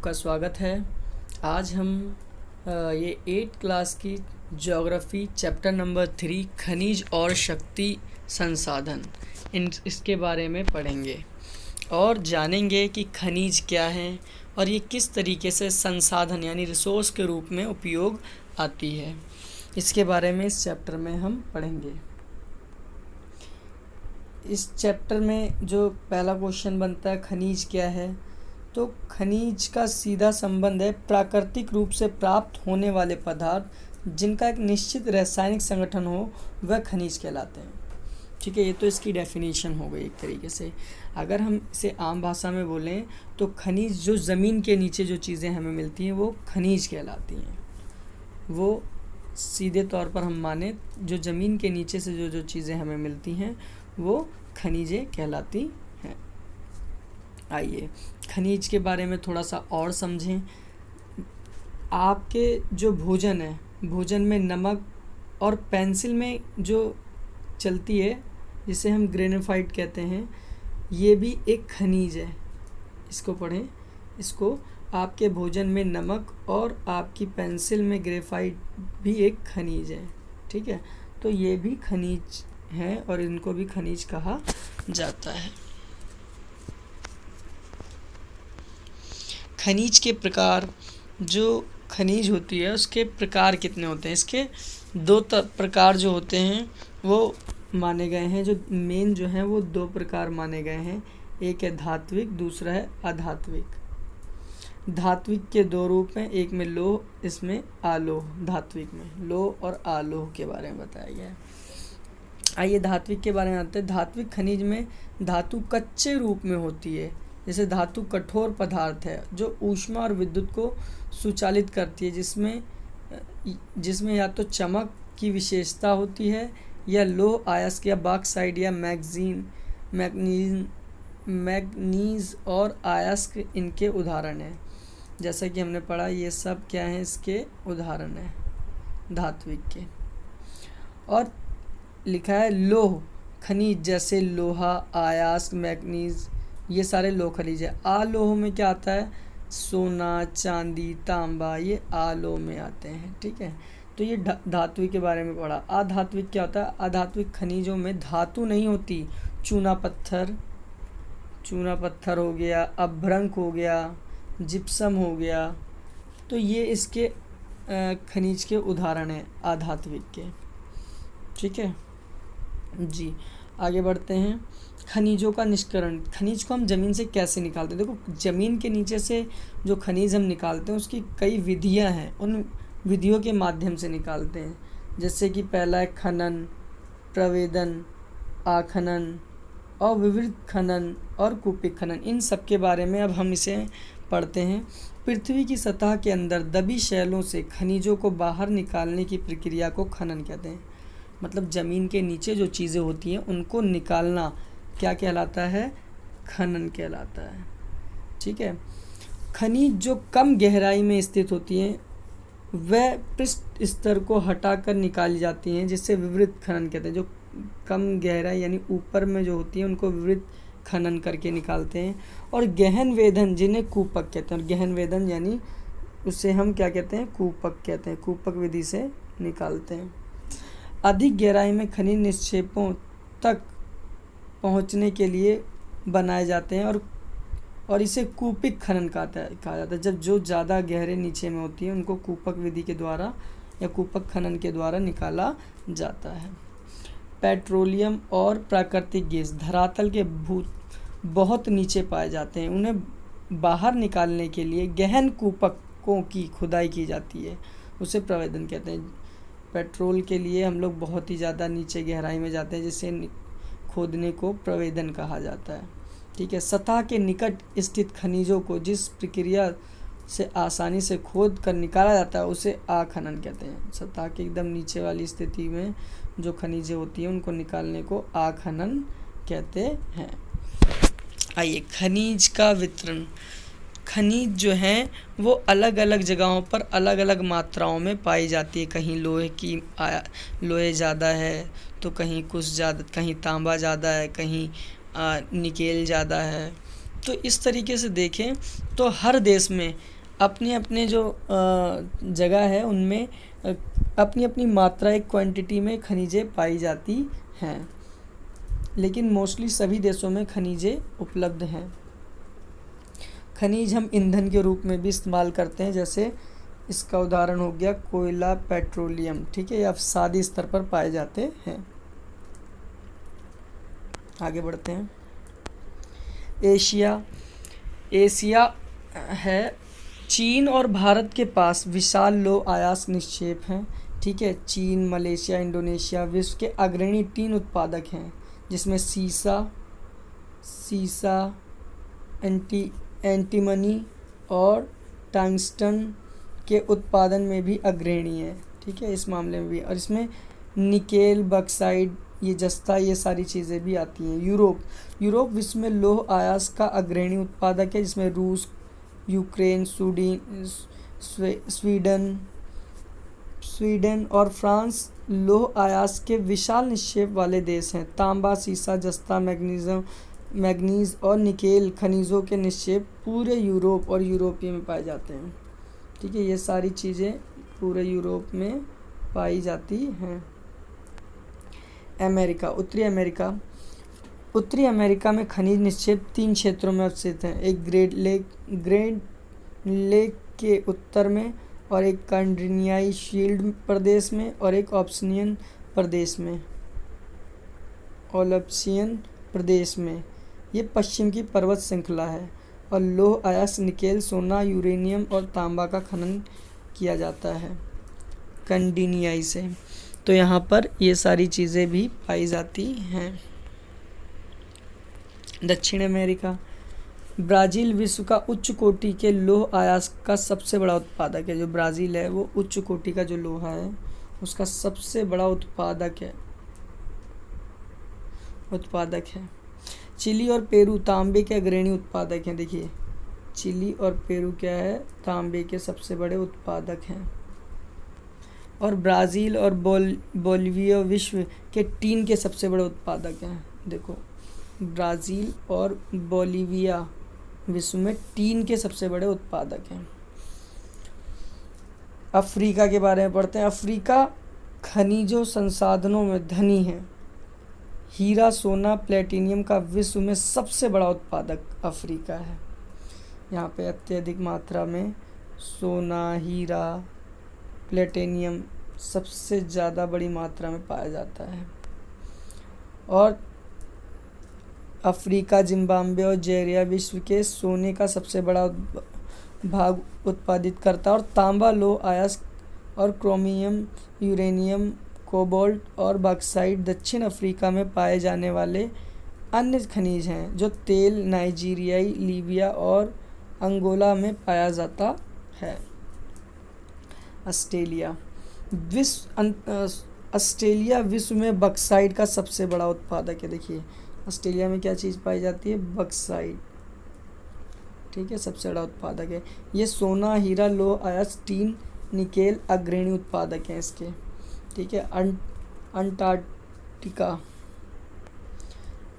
आपका स्वागत है। आज हम ये 8th क्लास की ज्योग्राफी चैप्टर नंबर 3 खनिज और शक्ति संसाधन इसके बारे में पढ़ेंगे और जानेंगे कि खनिज क्या है और ये किस तरीके से संसाधन यानी रिसोर्स के रूप में उपयोग आती है। इसके बारे में इस चैप्टर में हम पढ़ेंगे। इस चैप्टर में जो पहला क्वेश्चन बनता है, खनिज क्या है, तो खनिज का सीधा संबंध है प्राकृतिक रूप से प्राप्त होने वाले पदार्थ जिनका एक निश्चित रासायनिक संगठन हो, वह खनिज कहलाते हैं। ठीक है, ये तो इसकी डेफिनेशन हो गई एक तरीके से। अगर हम इसे आम भाषा में बोलें तो खनिज जो ज़मीन के नीचे जो चीज़ें हमें मिलती हैं वो खनिज कहलाती हैं। वो सीधे तौर पर हम माने जो ज़मीन के नीचे से जो जो चीज़ें हमें मिलती हैं वो खनिजें कहलाती हैं। आइए खनिज के बारे में थोड़ा सा और समझें। आपके जो भोजन है, भोजन में नमक और पेंसिल में जो चलती है जिसे हम ग्रेनाफाइट कहते हैं, ये भी एक खनिज है। इसको पढ़ें। इसको आपके भोजन में नमक और आपकी पेंसिल में ग्रेफाइट भी एक खनिज है। ठीक है, तो ये भी खनिज है और इनको भी खनिज कहा जाता है। खनिज के प्रकार, जो खनिज होती है उसके प्रकार कितने होते हैं? इसके दो प्रकार जो होते हैं वो माने गए हैं। जो मेन जो हैं वो दो प्रकार माने गए हैं। एक है धात्विक, दूसरा है अधात्विक। धात्विक के दो रूप हैं, एक में लोह, इसमें आलोह। धात्विक में लोह और आलोह के बारे में बताया गया है। आइए धात्विक के बारे में आते हैं। धात्विक खनिज में धातु कच्चे रूप में होती है। जैसे धातु कठोर पदार्थ है जो ऊष्मा और विद्युत को सुचालित करती है, जिसमें या तो चमक की विशेषता होती है या लोह अयस्क या बॉक्साइट या मैग्नीज और अयस्क इनके उदाहरण हैं। जैसा कि हमने पढ़ा, ये सब क्या हैं? इसके उदाहरण हैं धात्विक के। और लिखा है लोह खनिज, जैसे लोहा, अयस्क, मैग्नीज, ये सारे लोह खनिज है। आलोह में क्या आता है? सोना, चांदी, तांबा, ये आलोह में आते हैं। ठीक है, तो ये धात्विक के बारे में पढ़ा। अधात्विक क्या होता है? अधात्विक खनिजों में धातु नहीं होती। चूना पत्थर हो गया, अभ्रंक हो गया, जिप्सम हो गया, तो ये इसके खनिज के उदाहरण हैं अधात्विक के। ठीक है जी, आगे बढ़ते हैं। खनिजों का निष्करण। खनिज को हम ज़मीन से कैसे निकालते हैं? देखो, ज़मीन के नीचे से जो खनिज हम निकालते हैं उसकी कई विधियां हैं, उन विधियों के माध्यम से निकालते हैं। जैसे कि पहला है खनन, प्रवेदन, आखनन, अविवृत खनन और कूपिक खनन। इन सब के बारे में अब हम इसे पढ़ते हैं। पृथ्वी की सतह के अंदर दबी शैलों से खनिजों को बाहर निकालने की प्रक्रिया को खनन कहते हैं। मतलब ज़मीन के नीचे जो चीज़ें होती हैं उनको निकालना क्या कहलाता है? खनन कहलाता है। ठीक है, खनिज जो कम गहराई में स्थित होती हैं वह पृष्ठ स्तर को हटाकर निकाली जाती हैं, जिससे विवृत खनन कहते हैं। जो कम गहराई यानी ऊपर में जो होती है उनको विवृत खनन करके निकालते हैं। और गहन वेधन, जिन्हें कूपक कहते हैं। और गहन वेधन यानी उसे हम क्या कहते हैं? कूपक कहते हैं। कूपक विधि से निकालते हैं। अधिक गहराई में खनिज निक्षेपों तक पहुंचने के लिए बनाए जाते हैं और इसे कूपिक खनन कहा जाता है। जब जो ज़्यादा गहरे नीचे में होती है उनको कूपक विधि के द्वारा या कूपक खनन के द्वारा निकाला जाता है। पेट्रोलियम और प्राकृतिक गैस धरातल के बहुत नीचे पाए जाते हैं। उन्हें बाहर निकालने के लिए गहन कूपकों की खुदाई की जाती है, उसे प्रवेदन कहते हैं। पेट्रोल के लिए हम लोग बहुत ही ज़्यादा नीचे गहराई में जाते हैं, जिससे खोदने को प्रवेदन कहा जाता है। ठीक है, सतह के निकट स्थित खनिजों को जिस प्रक्रिया से आसानी से खोद कर निकाला जाता है उसे आखनन कहते हैं। सतह के एकदम नीचे वाली स्थिति में जो खनिजें होती हैं उनको निकालने को आखनन कहते हैं। आइए खनिज का वितरण। खनिज जो हैं वो अलग अलग जगहों पर अलग अलग मात्राओं में पाई जाती है। कहीं लोहे ज़्यादा है तो कहीं कुछ ज़्यादा, कहीं तांबा ज़्यादा है, कहीं निकेल ज़्यादा है। तो इस तरीके से देखें तो हर देश में अपने अपने जो जगह है उनमें अपनी अपनी मात्रा एक क्वांटिटी में खनिजें पाई जाती हैं, लेकिन मोस्टली सभी देशों में खनिजें उपलब्ध हैं। खनिज हम ईंधन के रूप में भी इस्तेमाल करते हैं, जैसे इसका उदाहरण हो गया कोयला, पेट्रोलियम, ठीक है, ये अवसादी स्तर पर पाए जाते हैं। आगे बढ़ते हैं। एशिया है। चीन और भारत के पास विशाल लौह अयस्क निक्षेप हैं, ठीक है। चीन, मलेशिया, इंडोनेशिया विश्व के अग्रणी टीन उत्पादक हैं, जिसमें सीसा, एंटीमनी और टंगस्टन के उत्पादन में भी अग्रणी है, ठीक है, इस मामले में भी। और इसमें निकेल, बक्साइड, ये जस्ता, ये सारी चीज़ें भी आती हैं। यूरोप विश्व में लौह अयस्क का अग्रणी उत्पादक है, जिसमें रूस, यूक्रेन, स्वीडन और फ्रांस लौह अयस्क के विशाल निक्षेप वाले देश हैं। तांबा, सीसा, जस्ता, मैग्नीज और निकेल खनिजों के निक्षेप पूरे यूरोप और यूरोपीय में पाए जाते हैं, ठीक है। ये सारी चीज़ें पूरे यूरोप में पाई जाती हैं। उत्तरी अमेरिका में खनिज निक्षेप 3 क्षेत्रों में अवस्थित हैं। एक ग्रेट लेक के उत्तर में, और एक कार्डिनियाई शील्ड प्रदेश में, और एक ओलप्सियन प्रदेश में। ये पश्चिम की पर्वत श्रृंखला है, और लौह अयस्क, निकेल, सोना, यूरेनियम और तांबा का खनन किया जाता है कार्डिनियाई से। तो यहाँ पर ये सारी चीज़ें भी पाई जाती हैं। दक्षिण अमेरिका। ब्राज़ील विश्व का उच्च कोटि के लौह अयस्क का सबसे बड़ा उत्पादक है। जो ब्राज़ील है वो उच्च कोटि का जो लोहा है उसका सबसे बड़ा उत्पादक है। चिली और पेरू तांबे के अग्रणी उत्पादक हैं। देखिए, चिली और पेरू क्या है, तांबे के सबसे बड़े उत्पादक हैं। और ब्राज़ील और बोलिविया विश्व के टीन के सबसे बड़े उत्पादक हैं। देखो, ब्राज़ील और बोलिविया विश्व में टीन के सबसे बड़े उत्पादक हैं। अफ्रीका के बारे में पढ़ते हैं। अफ्रीका खनिजों संसाधनों में धनी है। हीरा, सोना, प्लेटिनियम का विश्व में सबसे बड़ा उत्पादक अफ्रीका है। यहाँ पे अत्यधिक मात्रा में सोना, हीरा, प्लेटिनियम सबसे ज़्यादा बड़ी मात्रा में पाया जाता है। और अफ्रीका, जिम्बाब्वे और नाइजीरिया विश्व के सोने का सबसे बड़ा भाग उत्पादित करता है। और तांबा, लौह अयस्क और क्रोमियम, यूरेनियम, कोबाल्ट और बॉक्साइट दक्षिण अफ्रीका में पाए जाने वाले अन्य खनिज हैं, जो तेल नाइजीरियाई, लीबिया और अंगोला में पाया जाता है। ऑस्ट्रेलिया विश्व में बॉक्साइट का सबसे बड़ा उत्पादक है। देखिए, ऑस्ट्रेलिया में क्या चीज़ पाई जाती है, बॉक्साइट, ठीक है, सबसे बड़ा उत्पादक है। ये सोना, हीरा, लौह अयस्क, टीन, निकेल अग्रणी उत्पादक हैं इसके, ठीक है। अंटार्कटिका।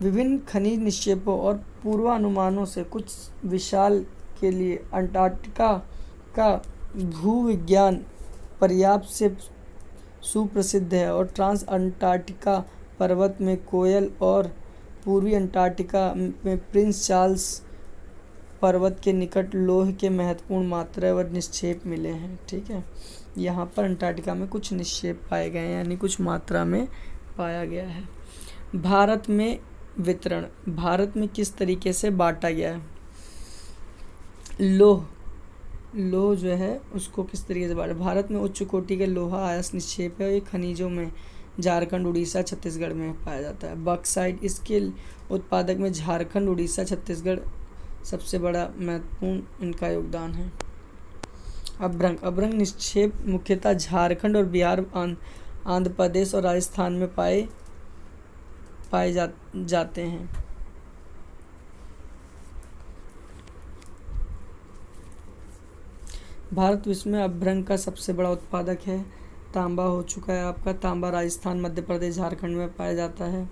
विभिन्न खनिज निक्षेपों और पूर्वानुमानों से कुछ विशाल के लिए अंटार्कटिका का भूविज्ञान पर्याप्त से सुप्रसिद्ध है। और ट्रांस अंटार्कटिका पर्वत में कोयल और पूर्वी अंटार्कटिका में प्रिंस चार्ल्स पर्वत के निकट लौह के महत्वपूर्ण मात्रा व निक्षेप मिले हैं, ठीक है। यहाँ पर अंटार्कटिका में कुछ निक्षेप पाए गए हैं, यानी कुछ मात्रा में पाया गया है। भारत में वितरण, भारत में किस तरीके से बांटा गया है। लौह जो है उसको किस तरीके से बांटा। भारत में उच्च कोटि के लोहा अयस्क निक्षेप है। ये खनिजों में झारखंड, उड़ीसा, छत्तीसगढ़ में पाया जाता है। बॉक्साइट, इसके उत्पादक में झारखंड, उड़ीसा, छत्तीसगढ़ सबसे बड़ा महत्वपूर्ण इनका योगदान है। अभ्रंग निक्षेप मुख्यतः झारखंड और बिहार, आंध्र प्रदेश और राजस्थान में पाए जाते हैं। भारत विश्व में अभ्रंग का सबसे बड़ा उत्पादक है। तांबा हो चुका है आपका, तांबा राजस्थान, मध्य प्रदेश, झारखंड में पाया जाता है।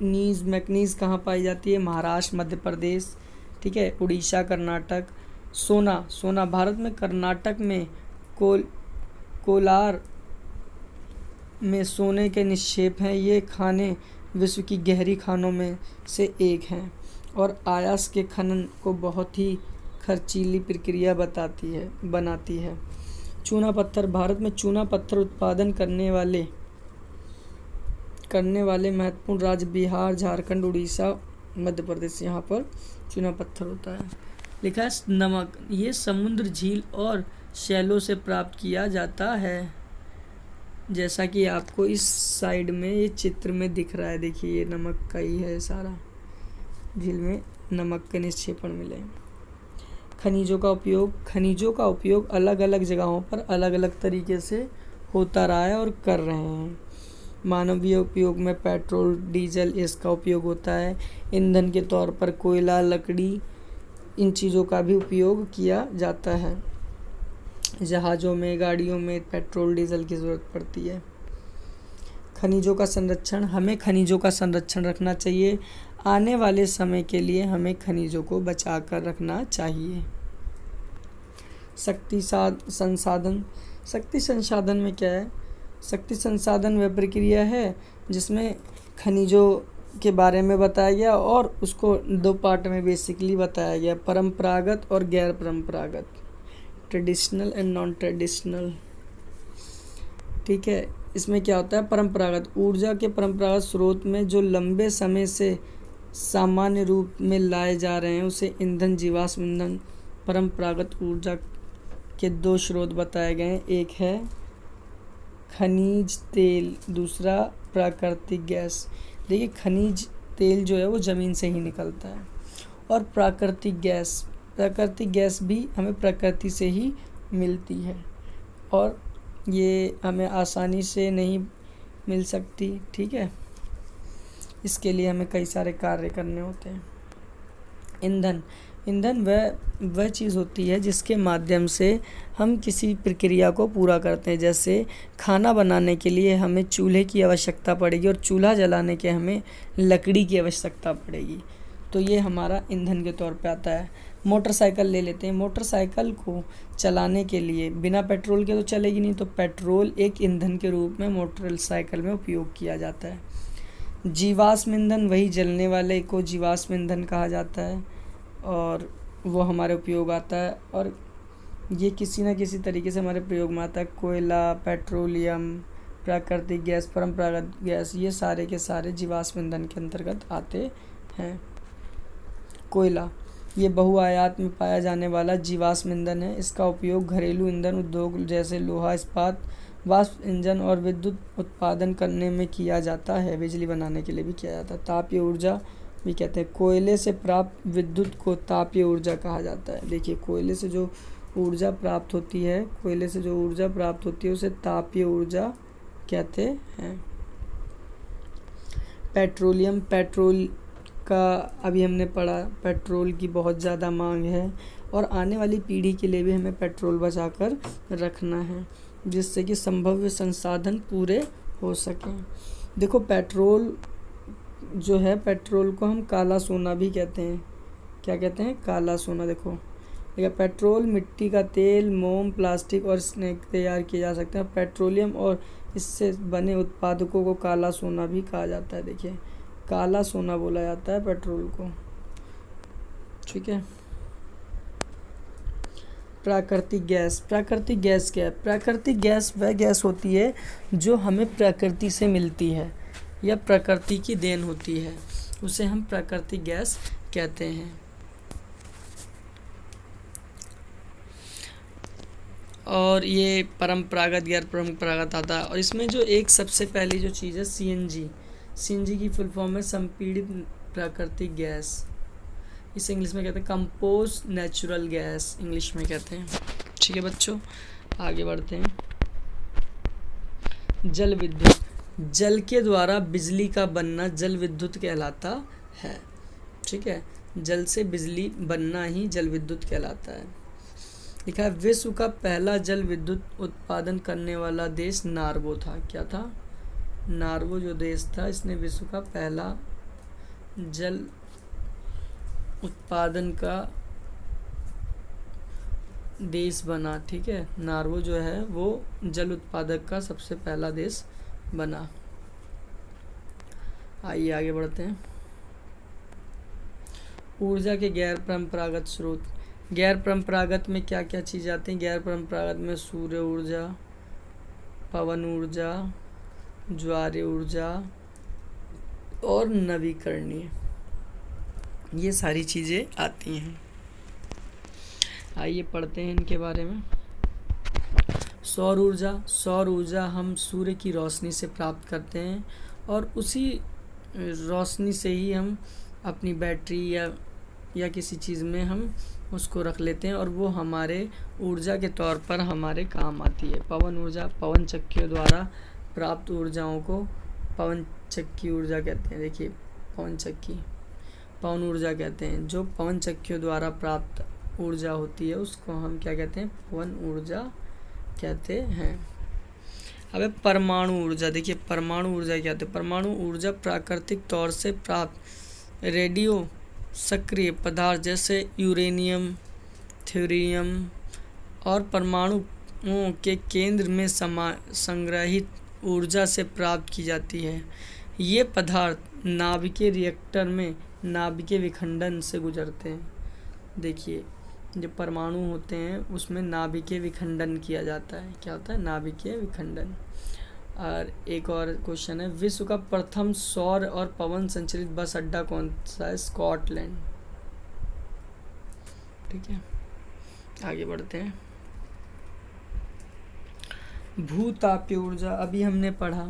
मैग्नीज कहाँ पाई जाती है? महाराष्ट्र, मध्य प्रदेश, ठीक है, उड़ीसा, कर्नाटक। सोना भारत में कर्नाटक में कोलार में सोने के निक्षेप हैं। ये खाने विश्व की गहरी खानों में से एक हैं और आयास के खनन को बहुत ही खर्चीली प्रक्रिया बनाती है। चूना पत्थर भारत में चूना पत्थर उत्पादन करने वाले महत्वपूर्ण राज्य बिहार, झारखंड, उड़ीसा, मध्य प्रदेश, यहाँ पर चूना पत्थर होता है। लिखा है नमक, ये समुद्र, झील और शैलों से प्राप्त किया जाता है। जैसा कि आपको इस साइड में ये चित्र में दिख रहा है, देखिए ये नमक का ही है सारा, झील में नमक के निक्षेपण मिले। खनिजों का उपयोग अलग अलग जगहों पर अलग अलग तरीके से होता रहा है और कर रहे हैं। मानवीय उपयोग में पेट्रोल, डीजल, इसका उपयोग होता है। ईंधन के तौर पर कोयला, लकड़ी, इन चीज़ों का भी उपयोग किया जाता है। जहाज़ों में, गाड़ियों में पेट्रोल, डीजल की ज़रूरत पड़ती है। खनिजों का संरक्षण, हमें खनिजों का संरक्षण रखना चाहिए। आने वाले समय के लिए हमें खनिजों को बचा कर रखना चाहिए। शक्ति संसाधन में क्या है? शक्ति संसाधन वह प्रक्रिया है जिसमें खनिजों के बारे में बताया गया और उसको 2 पार्ट में बेसिकली बताया गया, परंपरागत और गैर परंपरागत, ट्रेडिशनल एंड नॉन ट्रेडिशनल। ठीक है, इसमें क्या होता है? परंपरागत ऊर्जा के परंपरागत स्रोत में जो लंबे समय से सामान्य रूप में लाए जा रहे हैं उसे ईंधन, जीवाश्म ईंधन। परंपरागत ऊर्जा के 2 स्रोत बताए गए हैं, एक है खनिज तेल, दूसरा प्राकृतिक गैस। देखिए खनिज तेल जो है वो ज़मीन से ही निकलता है और प्राकृतिक गैस भी हमें प्रकृति से ही मिलती है और ये हमें आसानी से नहीं मिल सकती। ठीक है, इसके लिए हमें कई सारे कार्य करने होते हैं। ईंधन वह चीज़ होती है जिसके माध्यम से हम किसी प्रक्रिया को पूरा करते हैं। जैसे खाना बनाने के लिए हमें चूल्हे की आवश्यकता पड़ेगी और चूल्हा जलाने के हमें लकड़ी की आवश्यकता पड़ेगी, तो ये हमारा ईंधन के तौर पे आता है। मोटरसाइकिल ले लेते हैं, मोटरसाइकिल को चलाने के लिए बिना पेट्रोल के तो चलेगी नहीं, तो पेट्रोल एक ईंधन के रूप में मोटरसाइकिल में उपयोग किया जाता है। जीवाश्म ईंधन, वही जलने वाले को जीवाश्म ईंधन कहा जाता है और वो हमारे उपयोग आता है और ये किसी न किसी तरीके से हमारे प्रयोग में आता है। कोयला, पेट्रोलियम, प्राकृतिक गैस, परंपरागत गैस, ये सारे के सारे जीवाश्म ईंधन के अंतर्गत आते हैं। कोयला ये बहुआयात में पाया जाने वाला जीवाश्म ईंधन है। इसका उपयोग घरेलू ईंधन उद्योग जैसे लोहा इस्पात, वाष्प इंजन और विद्युत उत्पादन करने में किया जाता है। बिजली बनाने के लिए भी किया जाता है। तापीय ऊर्जा भी कहते हैं। कोयले से प्राप्त विद्युत को तापीय ऊर्जा कहा जाता है। देखिए कोयले से जो ऊर्जा प्राप्त होती है, उसे तापीय ऊर्जा कहते हैं। पेट्रोलियम, पेट्रोल का अभी हमने पढ़ा, पेट्रोल की बहुत ज़्यादा मांग है और आने वाली पीढ़ी के लिए भी हमें पेट्रोल बचा कर रखना है जिससे कि संभाव्य संसाधन पूरे हो सकें। देखो पेट्रोल जो है, पेट्रोल को हम काला सोना भी कहते हैं। क्या कहते हैं? काला सोना। देखो पेट्रोल, मिट्टी का तेल, मोम, प्लास्टिक और स्नैक तैयार किए जा सकते हैं। पेट्रोलियम और इससे बने उत्पादकों को काला सोना भी कहा जाता है। देखिए काला सोना बोला जाता है पेट्रोल को। ठीक है। प्राकृतिक गैस क्या है? प्राकृतिक गैस वह गैस होती है जो हमें प्रकृति से मिलती है या प्रकृति की देन होती है, उसे हम प्राकृतिक गैस कहते हैं। और ये परंपरागत, गैर परंपरागत आता है। और इसमें जो एक सबसे पहली जो चीज़ है सीएनजी की फुल फॉर्म है संपीड़ित प्राकृतिक गैस। इसे इंग्लिश में कहते हैं कंपोस्ट नेचुरल गैस, इंग्लिश में कहते हैं। ठीक है बच्चों, आगे बढ़ते हैं। जल विद्युत, जल के द्वारा बिजली का बनना जल विद्युत कहलाता है। ठीक है, जल से बिजली बनना ही जल विद्युत कहलाता है। लिखा है विश्व का पहला जल विद्युत उत्पादन करने वाला देश नार्वे था। क्या था? नार्वे जो देश था, इसने विश्व का पहला जल उत्पादन का देश बना। ठीक है, नॉर्वे जो है वो जल उत्पादक का सबसे पहला देश बना। आइए आगे बढ़ते हैं। ऊर्जा के गैर परंपरागत स्रोत। गैर परंपरागत में क्या क्या चीज़ आती हैं? गैर परंपरागत में सूर्य ऊर्जा, पवन ऊर्जा, ज्वारीय ऊर्जा और नवीकरणीय, ये सारी चीज़ें आती हैं। आइए पढ़ते हैं इनके बारे में। सौर ऊर्जा। सौर ऊर्जा हम सूर्य की रोशनी से प्राप्त करते हैं और उसी रोशनी से ही हम अपनी बैटरी या किसी चीज़ में हम उसको रख लेते हैं और वो हमारे ऊर्जा के तौर पर हमारे काम आती है। पवन ऊर्जा, पवन चक्कियों द्वारा प्राप्त ऊर्जाओं को पवन चक्की ऊर्जा कहते हैं। देखिए, पवन चक्की पवन ऊर्जा कहते हैं। जो पवन चक्कियों द्वारा प्राप्त ऊर्जा होती है उसको हम क्या कहते हैं? पवन ऊर्जा कहते हैं। अब परमाणु ऊर्जा। देखिए, परमाणु ऊर्जा क्या होती है? परमाणु ऊर्जा प्राकृतिक तौर से प्राप्त रेडियो सक्रिय पदार्थ जैसे यूरेनियम, थ्योरियम और परमाणुओं के केंद्र में संग्रहित ऊर्जा से प्राप्त की जाती है। ये पदार्थ नाभिकीय रिएक्टर में नाभिकीय विखंडन से गुजरते हैं। देखिए, जो परमाणु होते हैं उसमें नाभिकीय विखंडन किया जाता है। क्या होता है? नाभिकीय विखंडन। और एक और क्वेश्चन है, विश्व का प्रथम सौर और पवन संचालित बस अड्डा कौन सा है? स्कॉटलैंड। ठीक है, आगे बढ़ते हैं। भूतापीय ऊर्जा। अभी हमने पढ़ा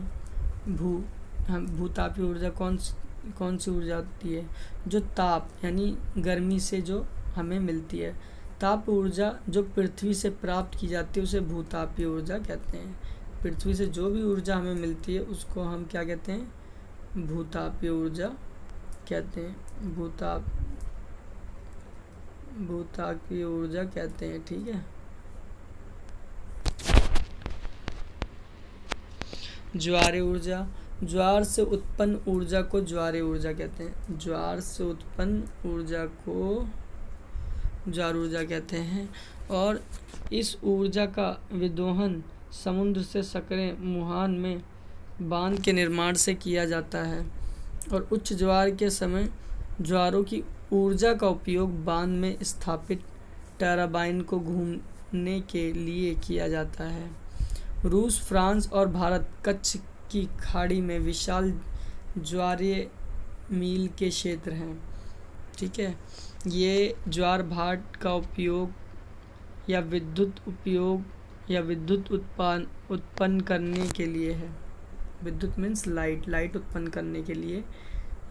भूतापीय ऊर्जा कौन सी ऊर्जा होती है? जो ताप यानी गर्मी से जो हमें मिलती है। ताप ऊर्जा जो पृथ्वी से प्राप्त की जाती है उसे भूतापीय ऊर्जा कहते हैं। पृथ्वी से जो भी ऊर्जा हमें मिलती है उसको हम क्या कहते हैं? भूतापीय ऊर्जा कहते हैं। भूतापीय ऊर्जा कहते हैं। ठीक है, ज्वारीय ऊर्जा। ज्वार से उत्पन्न ऊर्जा को ज्वारीय ऊर्जा कहते हैं। ज्वार से उत्पन्न ऊर्जा को ज्वार ऊर्जा कहते हैं। और इस ऊर्जा का विदोहन समुद्र से सकरे मुहान में बांध के निर्माण से किया जाता है और उच्च ज्वार के समय ज्वारों की ऊर्जा का उपयोग बांध में स्थापित टरबाइन को घूमने के लिए किया जाता है। रूस, फ्रांस और भारत कच्छ की खाड़ी में विशाल ज्वारीय मील के क्षेत्र हैं। ठीक है, ये ज्वार भाट का उपयोग या विद्युत उत्पन्न करने के लिए है। विद्युत मीन्स लाइट उत्पन्न करने के लिए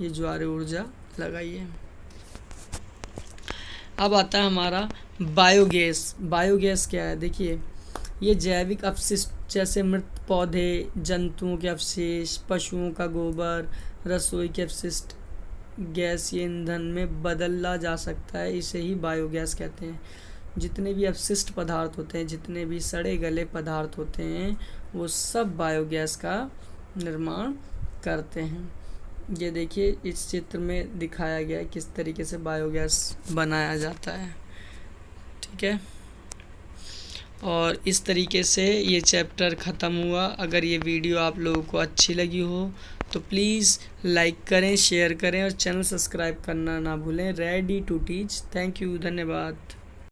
ये ज्वारीय ऊर्जा लगाई है। अब आता है हमारा बायोगैस। बायोगैस क्या है? देखिए, ये जैविक अपशिष्ट जैसे मृत पौधे, जंतुओं के अवशेष, पशुओं का गोबर, रसोई के अपशिष्ट गैसीय ईंधन में बदला जा सकता है। इसे ही बायोगैस कहते हैं। जितने भी अपशिष्ट पदार्थ होते हैं, जितने भी सड़े गले पदार्थ होते हैं, वो सब बायोगैस का निर्माण करते हैं। ये देखिए, इस चित्र में दिखाया गया है किस तरीके से बायोगैस बनाया जाता है। ठीक है, और इस तरीके से ये चैप्टर ख़त्म हुआ। अगर ये वीडियो आप लोगों को अच्छी लगी हो तो प्लीज़ लाइक करें, शेयर करें और चैनल सब्सक्राइब करना ना भूलें। Ready to teach. Thank you, धन्यवाद।